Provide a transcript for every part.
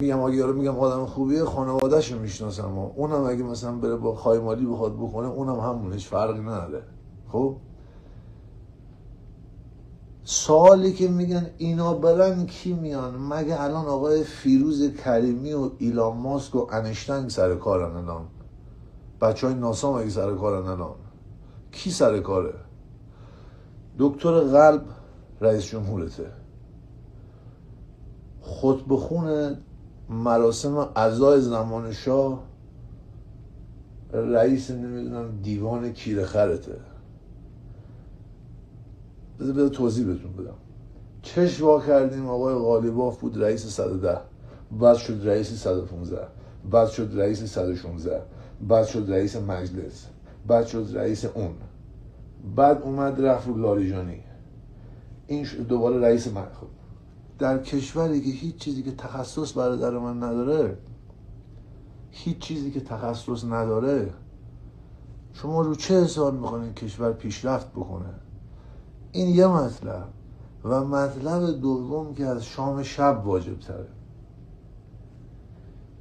میگم اگه یارو میگم آدم خوبیه، خانواده‌ش رو میشناسم، اونم اگه مثلا بره با خایمالی بخواد بکنه اونم همونش فرقی نداره. خب سوالی که میگن اینا برن کی میان؟ مگه الان آقای فیروز کریمی و ایلان ماسک و انشتنگ سر کارن الان؟ بچه های ناسا مگه سر کارن الان؟ کی سر کاره؟ دکتر قلب رئیس جمهورته، خطبه خون مراسم عزای زمان شاه رئیس نمیدونم دیوان کیره خرته. بذار توضیح بهتون بدم. چشم وا کردیم آقای قالیباف بود رئیس 110، بعد شد رئیس 115، بعد شد رئیس 116، بعد شد رئیس مجلس، بعد شد رئیس اون، بعد اومد رفت رو لاریجانی، این دوباره رئیس من. خب در کشوری که هیچ چیزی که تخصص برادر من نداره، هیچ چیزی که تخصص نداره، شما رو چه حساب میکنین کشور پیشرفت بکنه؟ این یه مطلب. و مطلب دوم که از شام شب واجب تره،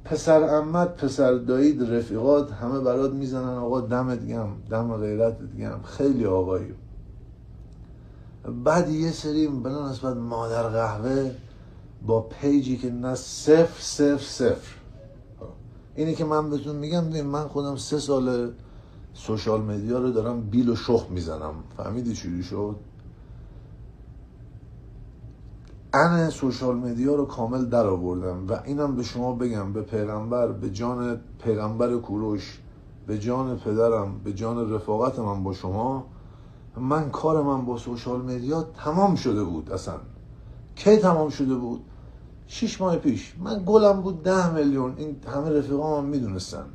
پسر عمت، پسر دایید، رفیقات همه برات میزنن آقا دمت گرم، دم غیرتت گرم، خیلی آقایی. بعد یه سری بلا نسبت مادر قهوه با پیجی که نه 000. اینی که من بهتون میگم، من خودم 3 سال سوشال مدیا رو دارم بیل و شخ میزنم، فهمیدی چجوری شد؟ انا سوشال مدیا رو کامل در آوردم. و اینم به شما بگم، به پیغمبر، به جان پیغمبر کوروش، به جان پدرم، به جان رفاقت من با شما، من کار من با سوشال مدیا تمام شده بود. اصلا کی تمام شده بود؟ 6 ماه پیش. من گلم بود 10 میلیون، این همه رفیقام هم میدونستن.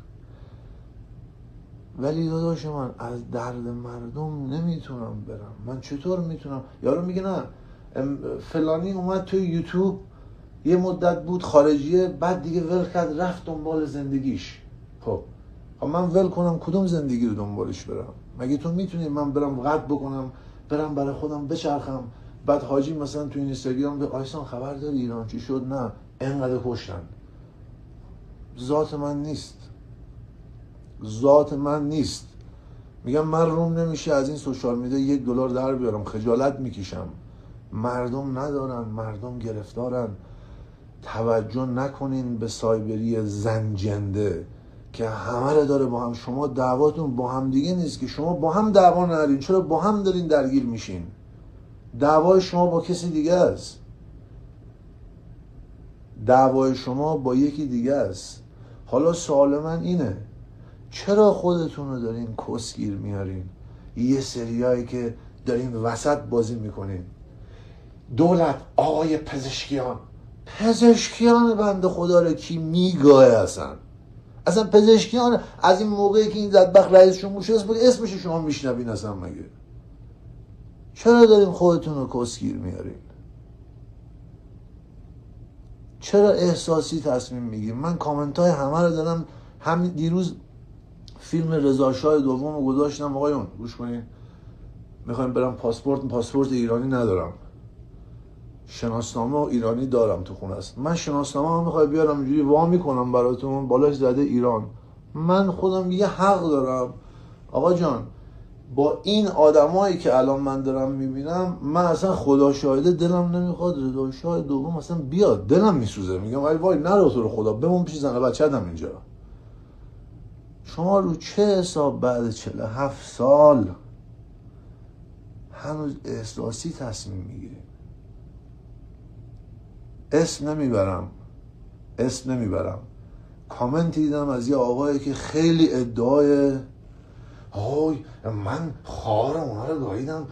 ولی داداش من از درد مردم نمیتونم برم. من چطور میتونم؟ یارو میگه نه فلانی اومد توی یوتیوب یه مدت بود خارجیه، بعد دیگه ول کرد رفت دنبال زندگیش. خب من ول کنم کدوم زندگی رو دنبالش برم؟ مگه تو میتونی من برم قد بکنم، برم برای خودم بچرخم، بعد حاجی مثلا تو اینستاگرام به آیسان خبر داری ایران چی شد؟ نه اینقدر کشتن. ذات من نیست، ذات من نیست. میگم من روم نمیشه از این سوشال میدیا $1 در بیارم، خجالت میکشم. مردم ندارن، مردم گرفتارن. توجه نکنین به سایبری زنجنده که همه رو داره با هم. شما دعواتون با هم دیگه نیست که، شما با هم دعوا ندارین، چرا با هم دارین درگیر میشین؟ دعوای شما با کسی دیگه است، دعوای شما با یکی دیگه است. حالا سوال من اینه، چرا خودتون رو دارین کسگیر میارین؟ یه سریایی که دارین وسط بازی میکنین. دولت، آقای پزشکیان بنده خدا رو کی میگاه؟ اصلا پزشکیان از این موقعی که این زدبخ رئیس جمهور شد اسمش شما میشنوین اصلا؟ مگه چرا دارین خودتون رو کسگیر میارین؟ چرا احساسی تصمیم میگیرین؟ من کامنت های همه رو دارم. همین دیروز فیلم رضا شاه دوم رو گذاشتم. آقایون گوش کنین، میخوایم برم پاسپورت ایرانی ندارم، شناسنامه ایرانی دارم تو خونه است. من شناسنامه رو میخوای بیارم اینجوری وا میکنم براتون، بالاش زده ایران. من خودم یه حق دارم. آقا جان با این آدمایی که الان من دارم میبینم، من اصلا خدا شاهده دلم نمیخواد رضا شاه دوم اصلا بیاد، دلم میسوزه. میگم وای نرو تو رو خدا، بمون پیش زن بچه‌ام اینجا. شما رو چه حساب بعد 47 سال هنوز احساسی تصمیم میگیریم؟ اسم نمیبرم. کامنتی دیدم از یه آقایی که خیلی ادعای من خار اونا رو گاهیدم،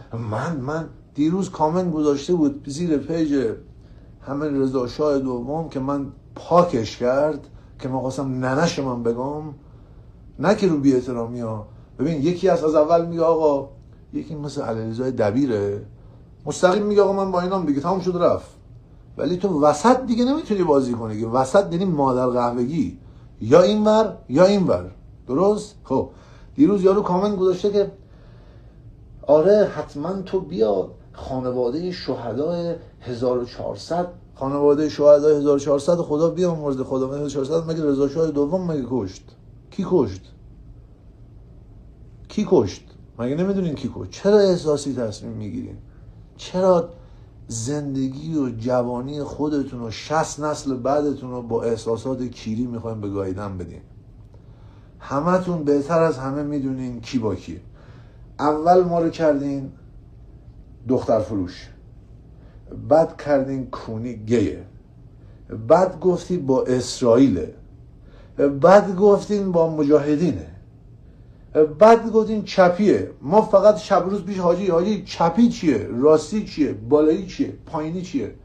من دیروز کامنت گذاشته بود زیر پیج همین رضا شاه دوم که من پاکش کرد که من خواستم ننش من بگم، نه که رو بی احترامی ها. ببین یکی از اول میگه آقا، یکی مثل علیرضا دبیره مستقیم میگه آقا من با اینام دیگه تمام شد رفت. ولی تو وسط دیگه نمیتونی بازی کنی که، وسط یعنی مادر قهوگی، یا اینور یا اینور. درست؟ خب دیروز یارو کامنت گذاشته که آره حتما تو بیا خانواده شهدای 1400 خانواده شهدای 1400 خدا بیامرزه، خدا 1400 مگه رضا شاه دوم مگه کشت؟ کی کشت؟ کی کشت؟ مگه نمیدونین کی کشت؟ چرا احساسی تصمیم میگیرین؟ چرا زندگی و جوانی خودتون و 60 نسل بعدتون رو با احساسات کیری میخواین به گاییدن بدین؟ همتون بهتر از همه میدونین کی با کی. اول ما رو کردین دختر فروش، بعد کردین کونی گیه، بعد گفتی با اسرائیله، بعد گفتین با مجاهدینه، بعد گفتین چپیه. ما فقط شب روز پیش حاجی چپی چیه، راستی چیه، بالایی چیه، پایینی چیه.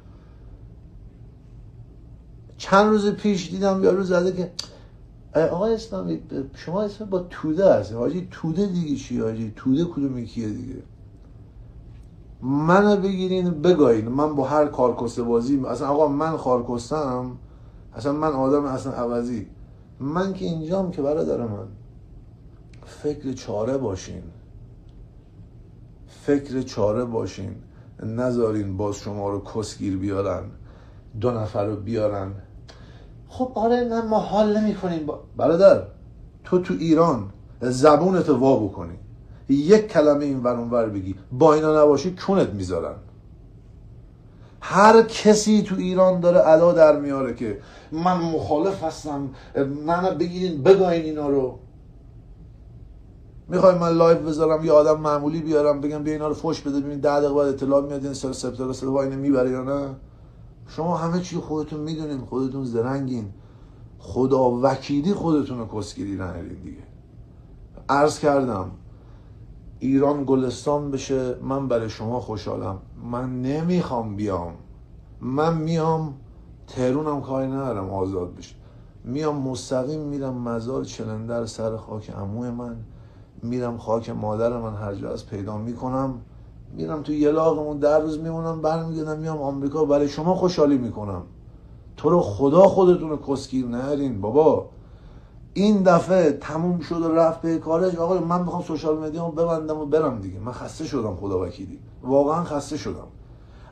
چند روز پیش دیدم یارو زده که آقای اسلامی شما اسم با توده هست. حاجی توده دیگه چیه؟ حاجی توده کدومی کیه دیگه؟ منو بگیرین بگاین، من با هر کارکسته بازی اصلا آقا من خارکستم، اصلا من آدم اصلا عوضی، من که اینجام که برادر من. فکر چاره باشین، فکر چاره باشین، نذارین باز شما رو کسگیر بیارن، 2 نفر رو بیارن. خب آره نه ما حال نمی کنیم برادر. تو ایران زبونتو وا بکنی، یک کلمه این ور اون ور بگی، با اینا نباشی کونت میذارن. هر کسی تو ایران داره ادا در میاره که من مخالف هستم، منو بگیرین بگاین اینا رو. میخوای من لایو بذارم یه آدم معمولی بیارم بگم بیا اینا رو فوش بده ببین 10 دقیقه بعد اطلاع میاد این سپتامبر صدا اینو میبره یا نه؟ شما همه چی خودتون میدونین، خودتون زرنگین، خدا وکیلی خودتون رو کسگیری نهرین دیگه. عرض کردم ایران گلستان بشه، من برای شما خوشحالم. من نمیخوام بیام، من میام تهرونم کاری ندارم آزاد بشه، میام مستقیم میرم مزار چلندر سر خاک عموی من، میرم خاک مادر من هر جا از پیدا میکنم، میرم تو یلاقمون 10 روز میمونم برمیگردم میام آمریکا، برای شما خوشحالی میکنم. تو رو خدا خودتون رو کسگیر نهرین بابا. این دفعه تموم شد و رفت به کارش. آقا من میخوام سوشال مدیامو ببندم و برم دیگه. من خسته شدم خدا وکیلی، واقعا خسته شدم.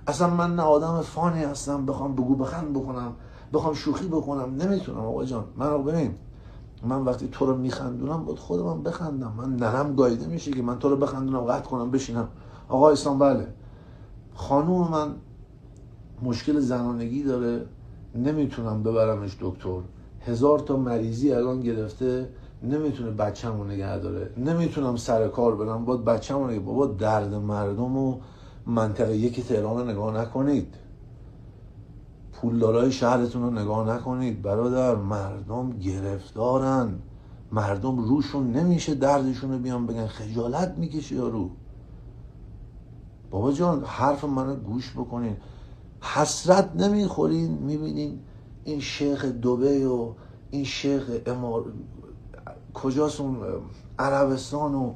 اصلا من نه آدم فانی هستم بخوام بگو بخند بکنم، بخوام شوخی بکنم، نمیتونم آقا جان. من ببین من وقتی تو رو میخندونم باید خودم بخندم. من نرم گاییده میشه که من تو رو بخندونم قطع کنم بشینم. آقا اسلام بله خانوم من مشکل زنانگی داره، نمیتونم ببرمش دکتر، 1000 تا مریضی الان گرفته، نمیتونه بچه‌مو نگه داره، نمیتونم سر کار برم باید بچه‌مو نگه. بابا درد مردم و منطقه 1 تهران رو نگاه نکنید، پولدارای شهرتون رو نگاه نکنید برادر. مردم گرفتارن، مردم روشون نمیشه دردشون رو بیان بگن، خجالت میکشه یارو. بابا جان حرف منو گوش بکنین. حسرت نمیخورین میبینین این شیخ دبی و این شیخ کجاست اون عربستان و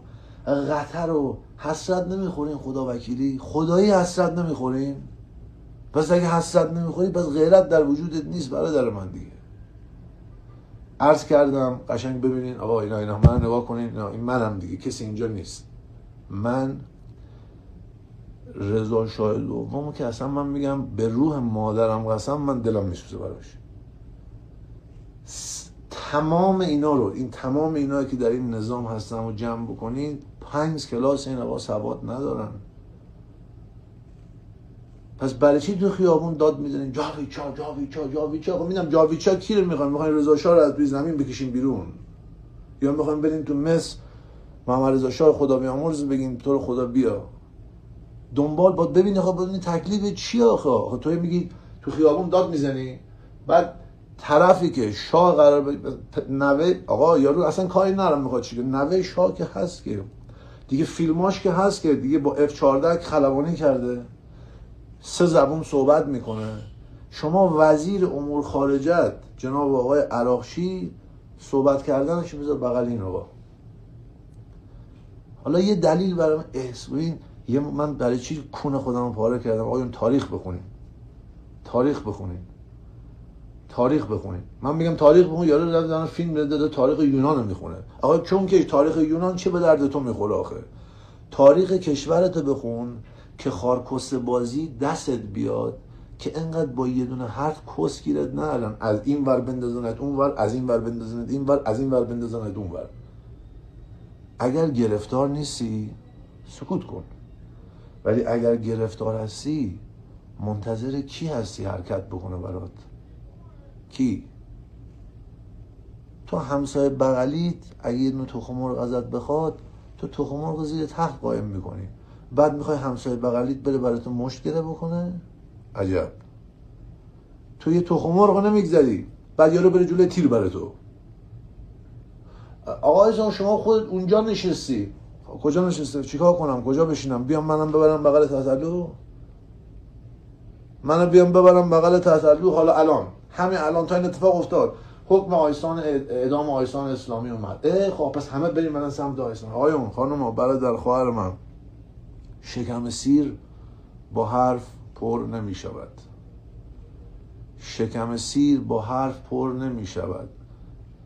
قطر و حسرت نمیخورین؟ خدا وکیلی خدایی حسرت نمیخورین؟ پس اگه حسرت نمیخوری پس غیرت در وجودت نیست برادر من دیگه. عرض کردم قشنگ ببینین آقا اینا من نگاه کنین، اینا این منم دیگه، کسی اینجا نیست. من رضا شاه دوم که اصلا من میگم به روح مادرم قسم من دلم میسوزه براش. تمام اینا رو تمام اینا که در این نظام هستن و جمع بکنین 5 کلاس این آقا سواد ندارن. پس برای چی تو خیابون داد میزنین جاویچا جاویچا جاویچا؟ خب میدم جاویچا کی رو میخواین رضا شاه رو از توی زمین بکشین بیرون، یا میخواین برین تو مصر محمد رضا شاه خدا بیامرز بگین تو رو خدا بیا دنبال باید ببینی. خب ببینی تکلیف چیه آخه؟ تو میگی تو خیابون داد میزنی، بعد طرفی که شاه قرار نوه آقا یارو اصلا کاری نرم میخواد چیه، نوه شاه که هست که دیگه، فیلماش که هست که دیگه با F14 خلبانی کرده، 3 زبون صحبت میکنه. شما وزیر امور خارجت جناب آقای عراقچی صحبت کردنش بذار بغل این آقا. حالا یه دلیل برای من برای چی کون خودم رو پاره کردم؟ آقایون تاریخ بخونین، تاریخ بخونین، تاریخ بخونین. من میگم تاریخ بخون، یارو داره فیلم داده تاریخ یونان رو میخونه. آقا چون که تاریخ یونان چه به درد تو میخوره آخه؟ تاریخ کشورت بخون که خارکسته بازی دستت بیاد، که انقدر با یه دونه حرف کس گیرت نرن، از این ور بندازنت اون ور، از این ور بندازنت این ور، از این ور بندازنت اون ور. اگر گرفتار نیستی سکوت کن، ولی اگر گرفتار هستی منتظر کی هستی حرکت بکنه برات؟ کی؟ تو همسایه بغلیت اگه یه دونه تخم مرغ ازت بخواد، تو تخم مرغ زیر تخت قایم میکنی، بعد میخوای همسایه بغلیت بره برات مشت گره بکنه؟ عجب. تو یه تخم مرغ نمیگذاری، بعد یارو بره جلوی تیر بره تو. آقای جان شما خودت اونجا نشستی، کجا نشستی؟ چیکار کنم؟ کجا بشینم؟ بیام منم ببرم بغل تسلو؟ منو بیام ببرم بغل تسلو؟ حالا الان همین الان تا این اتفاق افتاد، حکم آیسان اعدام آیسان اسلامی اومد، خب پس همه بریم من سمت آیسان. آقایون خانم برادر خواهر من، شکم سیر با حرف پر نمی شود. شکم سیر با حرف پر نمی شود.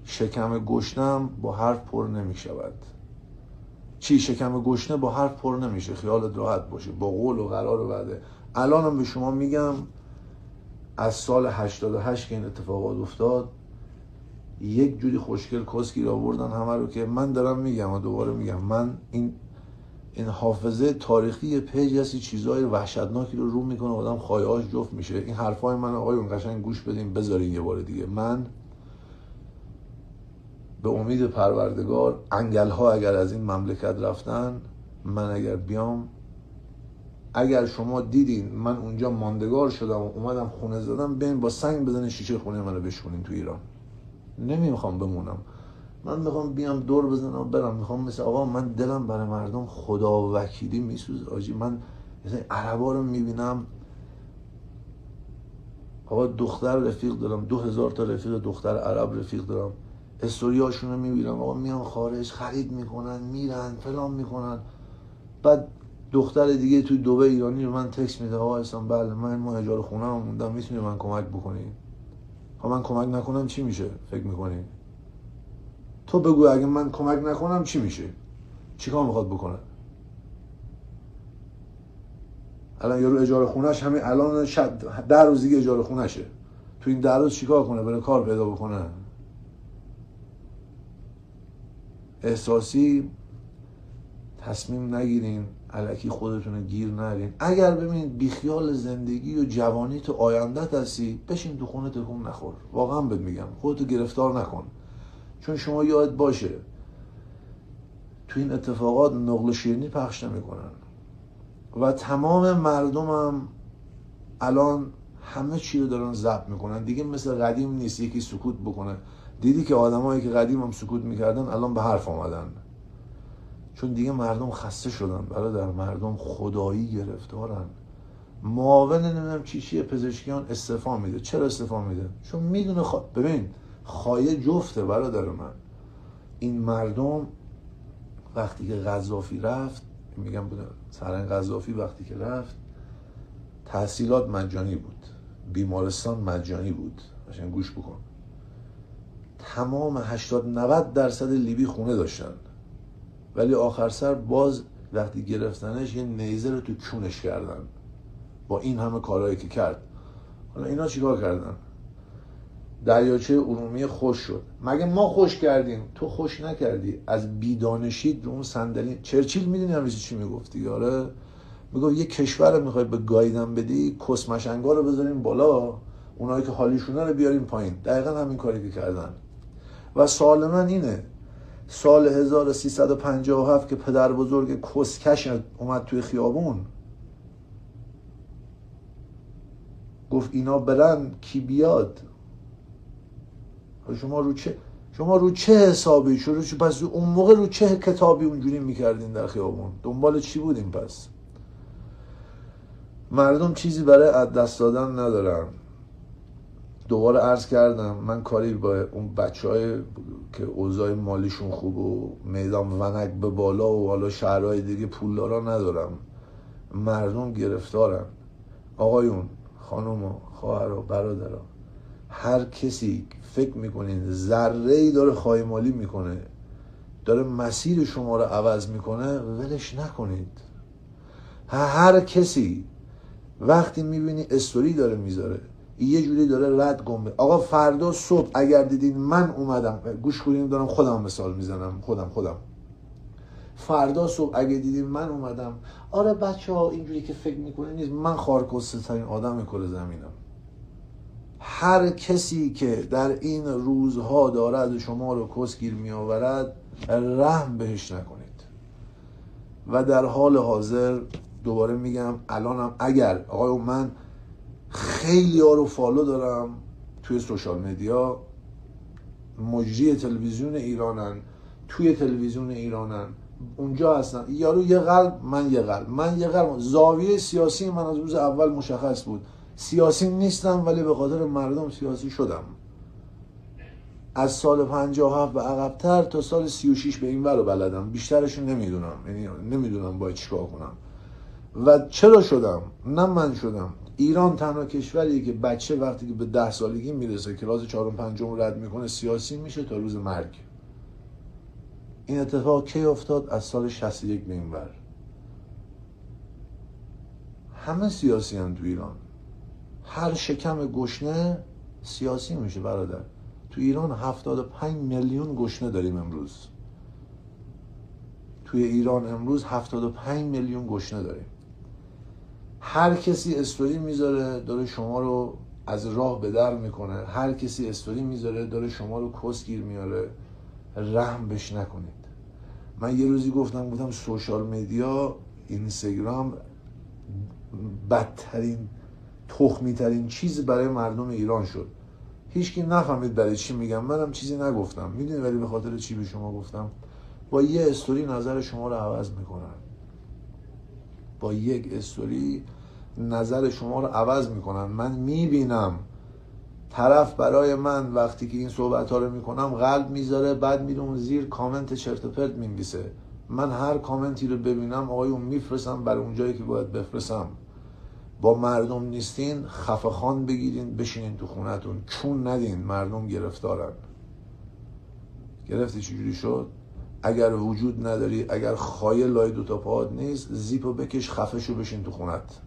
شکم گشنم با حرف پر نمی شود. چی؟ شکم گشنه با حرف پر نمیشه، خیالت راحت باشه، با قول و قرار و وعده. الانم به شما میگم از سال 88 که این اتفاقات افتاد، یک جوری خوشگل کسگیر آوردن همه رو که من دارم میگم و دوباره میگم، من این حافظه تاریخی پیج هستی چیزای وحشتناکی رو میکنه، آدم خایه‌هاش جفت میشه. این حرفای من آقایون قشنگ گوش بدین، بذارین یه بار دیگه. من به امید پروردگار انگل‌ها اگر از این مملکت رفتن، من اگر بیام، اگر شما دیدین من اونجا ماندگار شدم و اومدم خونه زدم، بیاین با سنگ بزنین شیشه خونه منو بشکنین تو ایران. نمیخوام بمونم، من میخوام بیام دور بزنم و برم. میخوام مثل آقا، من دلم برای مردم خدا وکیلی میسوزه آجی. من مثلا عربا رو میبینم، آقا دختر رفیق دارم، 2000 تا رفیق دختر عرب رفیق دارم، استوریاشون رو میبینم، آقا میان خارج خرید میکنن میرن فلان میکنن، بعد دختر دیگه توی دبی ایرانی رو من تکست میده، آقا احسان بله من ما اجاره خونه رو موندم، میتونی من کمک بکنی؟ ها من کمک نکنم چی میشه فکر میکنی؟ تو بگو اگه من کمک نکنم چی میشه؟ چیکار میخواد بکنه؟ الان یارو اجاره خونهش همین الان 10 روز دیگه اجاره خونهشه، تو این 10 روز چیکار کنه؟ بره کار پیدا بکنه؟ احساسی تصمیم نگیرین، الکی خودتون رو گیر نرین. اگر ببینید بیخیال زندگی و جوانی تو آیندت هستی، بشین تو خونه تکون نخور. واقعا بهت میگم خودتو گرفتار نکن، چون شما یاد باشه تو این اتفاقات نقل شیرینی پخش نمیکنن و تمام مردمم الان همه چی رو دارن ضبط میکنن دیگه. مثل قدیم نیست یکی سکوت بکنه. دیدی که آدمایی که قدیم هم سکوت میکردن الان به حرف آمدن، چون دیگه مردم خسته شدن برادر. مردم خدایی گرفتارن. معاون نمیدونم چیه پزشکیان استعفا میده. چرا استعفا میده؟ چون میدونه ببین خایه جفته برادر من. این مردم وقتی که قذافی رفت، میگم سرنگ قذافی وقتی که رفت، تحصیلات مجانی بود، بیمارستان مجانی بود. قشنگ گوش بکن، تمام 80-90% لیبی خونه داشتن، ولی آخر سر باز وقتی گرفتنش یه نیزه رو تو کونش کردن با این همه کارهایی که کرد. حالا اینا چیکار کردن؟ دریاچه ارومیه خوش شد. مگه ما خوش کردیم؟ تو خوش نکردی. از بیدانشی رو اون صندلی چرچیل میدونی همیشه چی میگفتی؟ آره میگفت یه کشور رو میخوای به گایدن بدی، کسمشنگا رو بذاریم بالا، اونایی که حالیشونه رو بیاریم پایین. دقیقا همین کاری که کردن. و سوال من اینه، سال 1357 که پدر بزرگ کسکش اومد توی خیابون گفت اینا برن کی بیاد؟ شما رو چه حسابی شروع شد؟ پس اون موقع رو چه کتابی اونجوری میکردین در خیابون؟ دنبال چی بودین پس؟ مردم چیزی برای از دست دادن ندارن. دوباره عرض کردم من کاری با اون بچهای که اوضاع مالیشون خوب و میدان ونک به بالا و حالا شهرهای دیگه پولدارا ندارم. مردم گرفتارن. آقایون، خانم، خواهر و برادرها، هر کسی فکر میکنین ذره‌ای داره خایمالی میکنه، داره مسیر شما رو عوض میکنه، ولش نکنید. هر کسی وقتی میبینی استوری داره میذاره یه جوری داره رد گم، آقا فردا صبح اگر دیدین من اومدم، گوش کنین دارم خودم مثال میزنم، خودم فردا صبح اگه دیدین من اومدم، آره بچه ها اینجوری که فکر میکنه نیست، من خارکسته ترین آدم کره زمینم. هر کسی که در این روزها دارد شما رو کسگیر میآورد رحم بهش نکنید. و در حال حاضر دوباره میگم الانم اگر آقای من خیلی ها رو فالو دارم توی سوشال مدیا، مجری تلویزیون ایرانن، توی تلویزیون ایرانن، اونجا هستن، یارو یه قلب من یه قلب. زاویه سیاسی من از روز اول مشخص بود، سیاسی نیستم ولی به خاطر مردم سیاسی شدم. از سال 57 به عقب‌تر تا سال 36 به این ور رو بلدم، بیشترشون نمیدونم، یعنی نمیدونم باید چیکار کنم. و چرا شدم؟ نه من شدم. ایران تنها کشوریه که بچه وقتی که به 10 سالگی میرسه کلاس 4 و 5 رد میکنه سیاسی میشه تا روز مرگ. این اتفاق کی افتاد؟ از سال 61 به این ور. همه سیاسی هم تو ایران، هر شکم گشنه سیاسی میشه برادر. تو ایران 75 میلیون گشنه داریم امروز. توی ایران امروز 75 میلیون گشنه داریم. هر کسی استوری میذاره داره شما رو از راه به در میکنه، هر کسی استوری میذاره داره شما رو کسگیر میاره. رحم بش نکنید. من یه روزی گفتم سوشال مدیا، اینستاگرام بدترین تخمی ترین چیز برای مردم ایران شد. هیچکی نفهمید برای چی میگم، منم چیزی نگفتم، میدونی ولی به خاطر چی به شما گفتم؟ با یه استوری نظر شما رو عوض میکنن. با یک استوری نظر شما رو عوض میکنن. من میبینم طرف برای من وقتی که این صحبت ها رو میکنم قلب میذاره، بعد میره اون زیر کامنت چرت و پرت مینویسه. من هر کامنتی رو ببینم آقایون میفرستم برای اون جایی که باید بفرستم. با مردم نیستین خفه خان بگیرین بشینین تو خونتون، چون ندین، مردم گرفتارن. گرفتی چجوری شد؟ اگر وجود نداری، اگر خایه لای دوتا پاهات نیست، زیپو بکش خفه شو بشین تو خونت.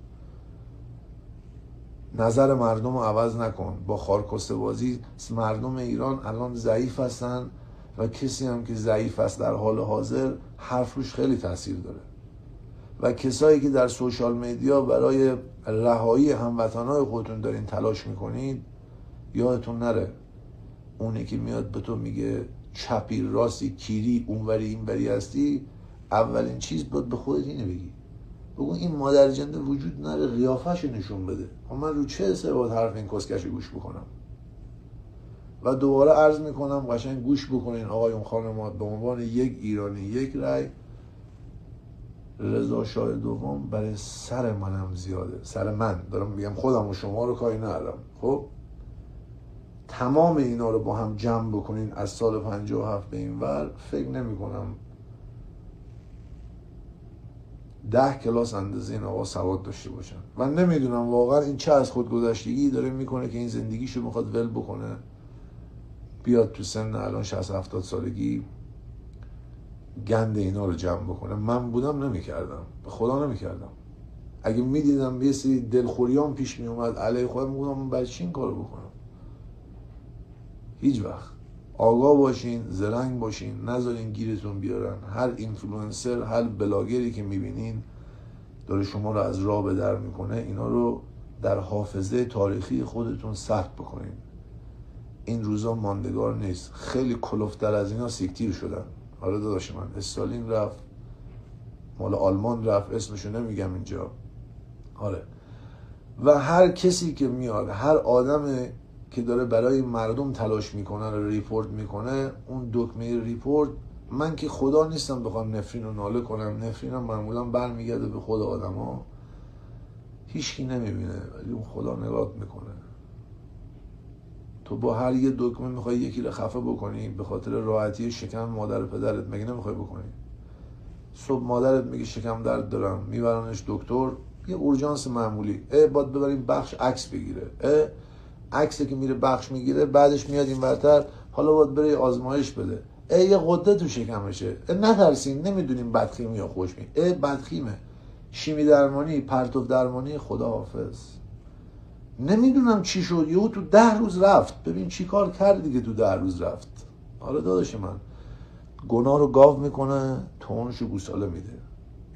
نظر مردم رو عوض نکن. با خارکسته بازی مردم ایران الان ضعیف هستن و کسی هم که ضعیف است در حال حاضر حرف روش خیلی تاثیر داره. و کسایی که در سوشال مدیا برای رهایی هموطنای خودتون دارین تلاش میکنید، یادتون نره اونی که میاد به تو میگه چپی راستی کیری اونوری اینوری هستی، اولین چیز باید به خودت اینه بگو این مادر جنده وجود نره، قیافه‌شو نشون بده. من رو چه حسابی باید حرف این کسکشو گوش بکنم؟ و دوباره عرض میکنم قشنگ گوش بکنین آقایون خانمات، به عنوان یک ایرانی یک رأی. رضا شاه دوم برای سر منم زیاده، سر من دارم میگم، خودم و شما رو کاری ندارم. خب تمام اینا رو با هم جمع بکنین از سال 57 به این ور، فکر نمی کنم 10 کلاس اندازه این آقا سواد داشته باشن. من نمیدونم واقعا این چه از خودگذشتگی داره میکنه که این زندگیشو میخواد ول بکنه، بیاد تو سن الان 60-70 سالگی گند اینا رو جمع بکنه. من بودم نمیکردم، به خدا نمیکردم. اگه میدیدم یه سری دلخوریام پیش میومد علیه خودم، میگفتم من برای چی این کارو بکنم؟ هیچ وقت. آگاه باشین، زرنگ باشین، نذارین گیرتون بیارن. هر اینفلوئنسر، هر بلاگری که میبینین داره شما رو از راه به در میکنه، اینا رو در حافظه تاریخی خودتون ثبت بکنین. این روزا ماندگار نیست. خیلی کلفتر از اینا سیکتیر شدن. حالا داداش من، استالین رفت، مال آلمان رفت، اسمشو نمیگم اینجا. آره. و هر کسی که میاد، هر آدم که داره برای مردم تلاش میکنه رو ریپورت میکنه، اون دکمه ریپورت، من که خدا نیستم بخوام نفرین رو ناله کنم، نفرینم معمولا برمیگرده به خود آدم ها. هیچکی نمیبینه ولی اون خدا نگاه میکنه. تو با هر یه دکمه میخوای یکی رو خفه بکنی به خاطر راحتی شکم مادر و پدرت، مگه نمیخوای بکنی؟ صبح مادرت میگه شکم درد دارم، میبرنش دکتر، یه اورژانس معمولی، باید ببریم بخش عکس بگیره، عکسی که میره بخش میگیره، بعدش میاد این ورتر، حالا باید بره آزمایش بده، یه غده تو شکمشه، نترسین، نمیدونیم بدخیمی یا خوشمی، بدخیمه. شیمی درمانی، پرتو درمانی، خداحافظ. نمیدونم چی شد، یهو تو 10 روز رفت. ببین چی کار کرد دیگه، تو 10 روز رفت. آره داداش من، گناه رو گاو میکنه، تونشو گوساله میده،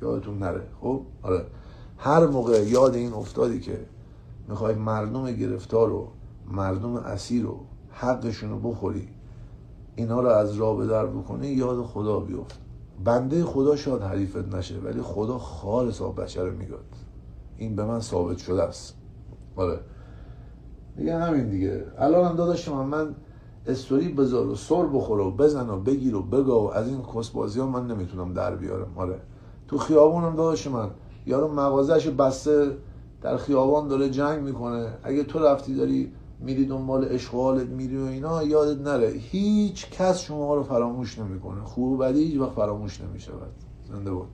یادتون نره. خب آره، هر موقع یاد این افتادی که میخوای مردم گرفتار رو، مردم اسیر رو، حقشون رو بخوری، اینا رو از راه به در بکنی، یاد خدا بیفت. بنده خدا شاید حریفت نشه، ولی خدا خالصا بشر رو میگاد. این به من ثابت شده است. آره دیگه همین دیگه. الان هم داداش من استوری بذار و سر بخوره و بزن و بگیر و بگا و از این کسبازی ها من نمیتونم در بیارم. آره تو خیابونم داداش من، یارو مغازه‌شو بسته در خیابان داره جنگ میکنه، اگه تو رفتی داری میری دنبال اشغالت میری و اینا، یادت نره هیچ کس شما رو فراموش نمیکنه. خوب و بدی هیچ وقت فراموش نمیشه. زنده باد.